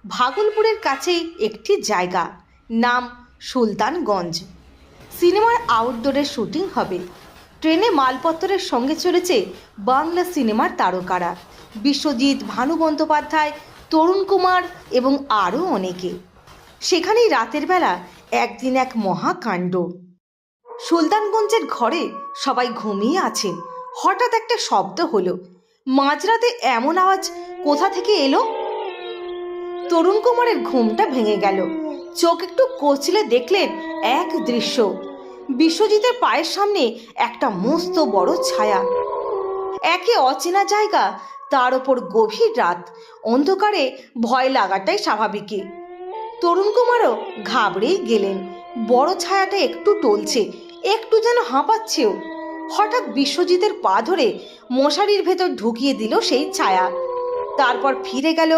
ভাগলপুরের কাছেই একটি জায়গা, নাম সুলতানগঞ্জ। সিনেমার আউটডোরের শুটিং হবে। ট্রেনে মালপত্তরের সঙ্গে চলেছে বাংলা সিনেমার তারকারা, বিশ্বজিৎ, ভানু বন্দ্যোপাধ্যায়, তরুণ কুমার এবং আরও অনেকে। সেখানেই রাতের বেলা একদিন এক মহাকাণ্ড। সুলতানগঞ্জের ঘরে সবাই ঘুমিয়ে আছে। হঠাৎ একটা শব্দ হলো। মাঝরাতে এমন আওয়াজ কোথা থেকে এলো? তরুণ কুমারের ঘুমটা ভেঙে গেল। চোখ একটু কচলে দেখলেন এক দৃশ্য। বিশ্বজিতের পায়ের সামনে একটা মস্ত বড় ছায়া। একে অচেনা জায়গা, তার ওপর গভীর রাত। অন্ধকারে ভয় লাগাটাই স্বাভাবিকই। তরুণ কুমারও ঘাবড়েই গেলেন। বড় ছায়াটা একটু টলছে, একটু যেন হাঁপাচ্ছেও। হঠাৎ বিশ্বজিতের পা ধরে মশারির ভেতর ঢুকিয়ে দিল সেই ছায়া। তারপর ফিরে গেল